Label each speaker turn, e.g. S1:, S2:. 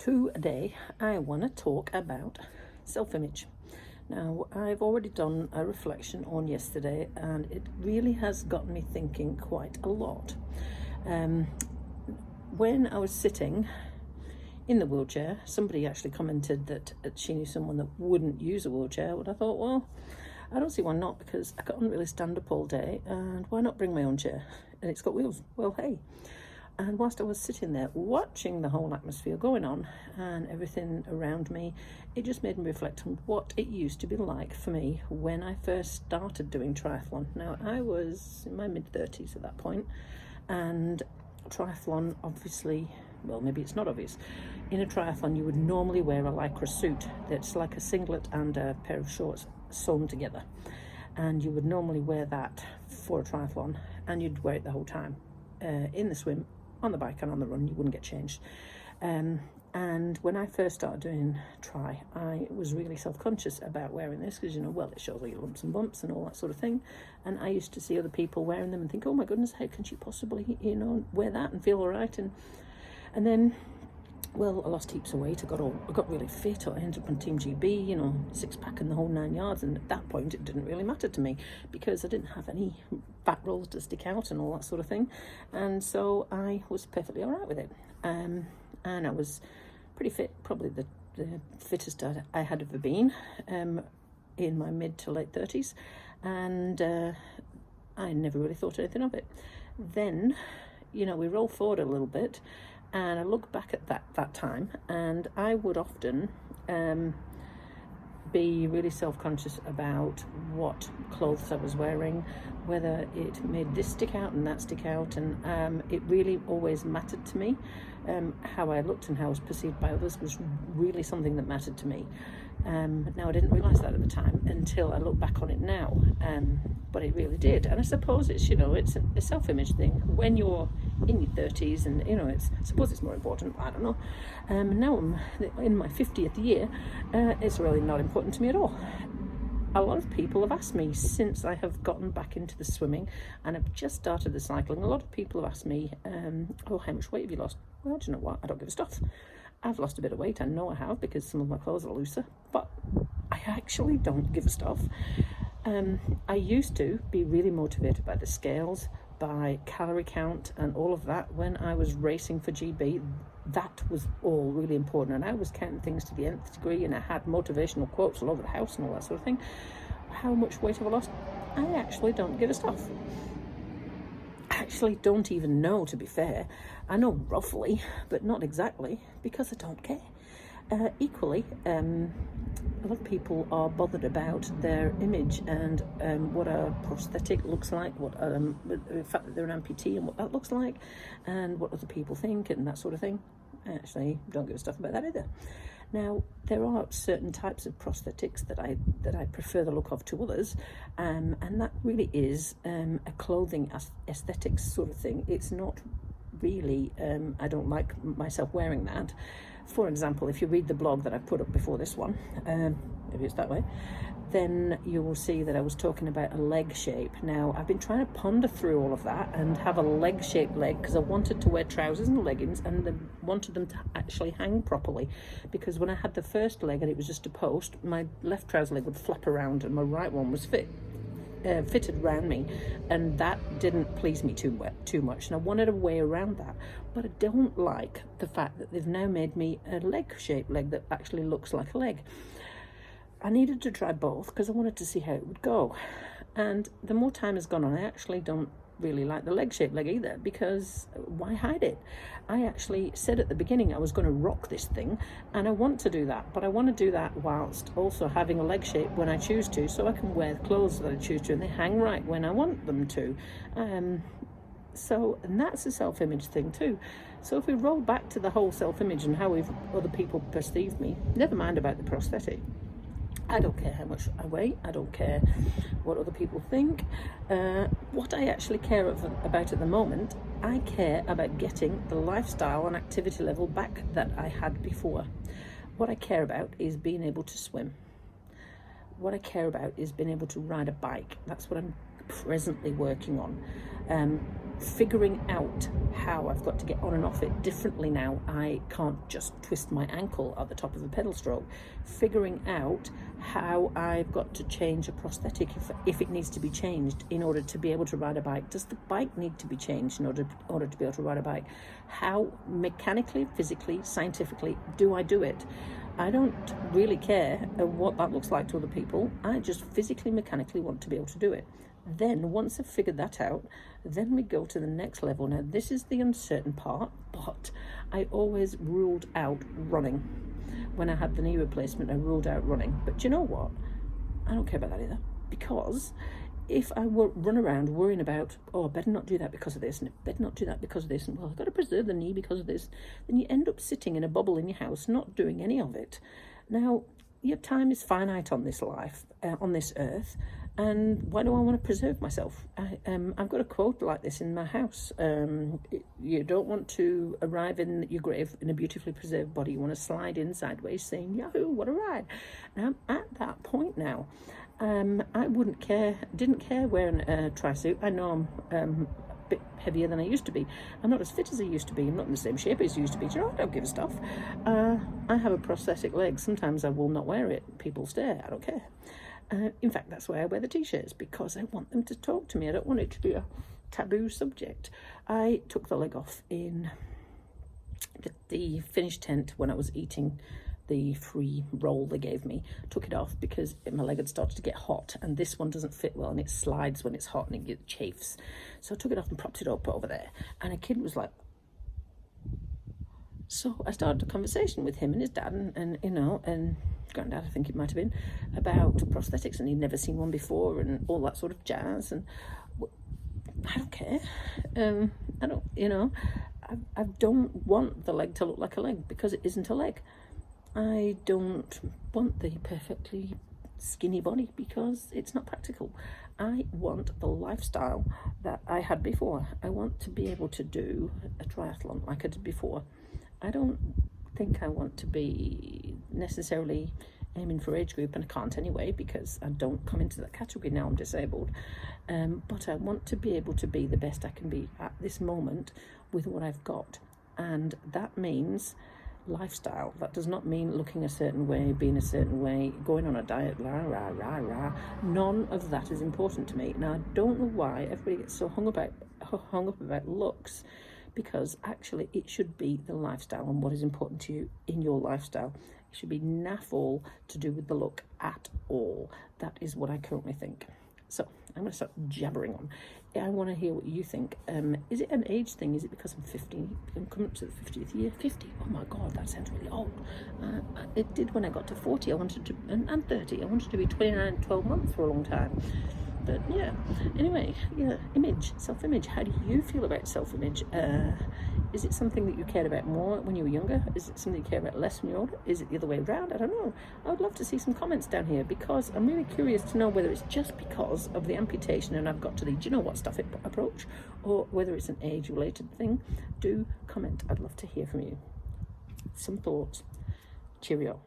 S1: Today I want to talk about self-image. Now, I've already done a reflection on yesterday and it really has got me thinking quite a lot. When I was sitting in the wheelchair, somebody actually commented that she knew someone that wouldn't use a wheelchair, but I thought, well, I don't see why not, because I can't really stand up all day, and why not bring my own chair? And it's got wheels. Well, hey. And whilst I was sitting there watching the whole atmosphere going on and everything around me, it just made me reflect on what it used to be like for me when I first started doing triathlon. Now, I was in my mid-30s at that point, and triathlon, obviously, well, maybe it's not obvious. In a triathlon, you would normally wear a lycra suit that's like a singlet and a pair of shorts sewn together. And you would normally wear that for a triathlon, and you'd wear it the whole time. In the swim, on the bike and on the run, you wouldn't get changed. And when I first started doing tri, I was really self-conscious about wearing this because, well, it shows all your lumps and bumps and all that sort of thing. And I used to see other people wearing them and think, oh my goodness, how can she possibly, wear that and feel all right? And then, well, I lost heaps of weight. I got really fit. I ended up on Team GB, six-pack and the whole 9 yards. And at that point, it didn't really matter to me because I didn't have any fat rolls to stick out and all that sort of thing. And so I was perfectly all right with it. And I was pretty fit, probably the fittest I had ever been in my mid to late 30s. And I never really thought anything of it. Then, we roll forward a little bit, and I look back at that time, and I would often be really self-conscious about what clothes I was wearing, whether it made this stick out and that stick out, and it really always mattered to me. How I looked and how I was perceived by others was really something that mattered to me. Now, I didn't realise that at the time until I look back on it now, but it really did. And I suppose it's, it's a self-image thing. When you're in your 30s and, I suppose it's more important, I don't know. Now I'm in my 50th year, it's really not important to me at all. A lot of people have asked me since I have gotten back into the swimming and I've just started the cycling. A lot of people have asked me, how much weight have you lost? Well, do you know what? I don't give a stuff. I've lost a bit of weight. I know I have because some of my clothes are looser, but I actually don't give a stuff. I used to be really motivated by the scales, by calorie count and all of that. When I was racing for GB, that was all really important, and I was counting things to the nth degree, and I had motivational quotes all over the house and all that sort of thing. How much weight have I lost? I actually don't give a stuff. I actually don't even know, to be fair. I know roughly, but not exactly, because I don't care. Equally, a lot of people are bothered about their image and what a prosthetic looks like, the fact that they're an amputee and what that looks like, and what other people think and that sort of thing. I actually don't give a stuff about that either. Now, there are certain types of prosthetics that I prefer the look of to others, and that really is a clothing aesthetics sort of thing. It's not really, I don't like myself wearing that. For example, if you read the blog that I put up before this one, maybe it's that way, then you will see that I was talking about a leg shape. Now, I've been trying to ponder through all of that and have a leg-shaped leg because I wanted to wear trousers and leggings and wanted them to actually hang properly, because when I had the first leg and it was just a post, my left trouser leg would flap around and my right one was fitted around me, and that didn't please me too much, and I wanted a way around that. But I don't like the fact that they've now made me a leg-shaped leg that actually looks like a leg. I needed to try both because I wanted to see how it would go, and the more time has gone on, I actually don't really like the leg-shaped leg either, because why hide it? I actually said at the beginning I was going to rock this thing, and I want to do that, but I want to do that whilst also having a leg shape when I choose to, so I can wear clothes that I choose to and they hang right when I want them to. And that's a self-image thing too. So if we roll back to the whole self-image and how other people perceive me, never mind about the prosthetic. I don't care how much I weigh. I don't care what other people think. What I actually care about at the moment, I care about getting the lifestyle and activity level back that I had before. What I care about is being able to swim. What I care about is being able to ride a bike. That's what I'm presently working on. figuring out how I've got to get on and off it differently now. I can't just twist my ankle at the top of a pedal stroke. Figuring out how I've got to change a prosthetic if it needs to be changed in order to be able to ride a bike. Does the bike need to be changed in order to be able to ride a bike? How mechanically, physically, scientifically do I do it? I don't really care what that looks like to other people. I just physically, mechanically want to be able to do it. Then once I've figured that out, then we go to the next level. Now this is the uncertain part, but I always ruled out running. When I had the knee replacement, I ruled out running. But you know what? I don't care about that either, because if I run around worrying about, oh, I better not do that because of this, and I better not do that because of this, and well, I've got to preserve the knee because of this, then you end up sitting in a bubble in your house, not doing any of it. Now, your time is finite on this life, on this earth, and why do I want to preserve myself? I've got a quote like this in my house. You don't want to arrive in your grave in a beautifully preserved body. You want to slide in sideways saying, yahoo, what a ride. And I'm at that point now. I didn't care wearing a tri-suit. I know I'm a bit heavier than I used to be. I'm not as fit as I used to be. I'm not in the same shape as I used to be. Do you know, I don't give a stuff. I have a prosthetic leg. Sometimes I will not wear it. People stare. I don't care. In fact, that's why I wear the t-shirts, because I want them to talk to me. I don't want it to be a taboo subject. I took the leg off in the finished tent when I was eating the free roll they gave me. Took it off because my leg had started to get hot, and this one doesn't fit well, and it slides when it's hot and it chafes. So I took it off and propped it up over there, and a kid was like, so I started a conversation with him and his dad and you know, and granddad, I think it might have been, about prosthetics, and he'd never seen one before and all that sort of jazz. And I don't care. I don't, you know, I don't want the leg to look like a leg, because it isn't a leg. I don't want the perfectly skinny body, because it's not practical. I want the lifestyle that I had before. I want to be able to do a triathlon like I did before. I don't think I want to be necessarily aiming for age group, and I can't anyway, because I don't come into that category now. I'm disabled. But I want to be able to be the best I can be at this moment with what I've got. And that means lifestyle. That does not mean looking a certain way, being a certain way, going on a diet, rah, rah, rah, rah. None of that is important to me. Now, I don't know why everybody gets so hung up about looks, because actually it should be the lifestyle and what is important to you in your lifestyle. It should be naff all to do with the look at all. That is what I currently think. So I'm going to start jabbering on. I want to hear what you think. Is it an age thing? Is it because I'm 50? I'm coming up to the 50th year. 50? Oh my God, that sounds really old. It did when I got to 40. I wanted to, and 30. I wanted to be 29, 12 months for a long time. But yeah, anyway, yeah, self-image. How do you feel about self-image? Is it something that you cared about more when you were younger? Is it something you care about less when you're older? Is it the other way around? I don't know. I would love to see some comments down here, because I'm really curious to know whether it's just because of the amputation and I've got to the do you know what stuff approach, or whether it's an age-related thing. Do comment. I'd love to hear from you. Some thoughts. Cheerio.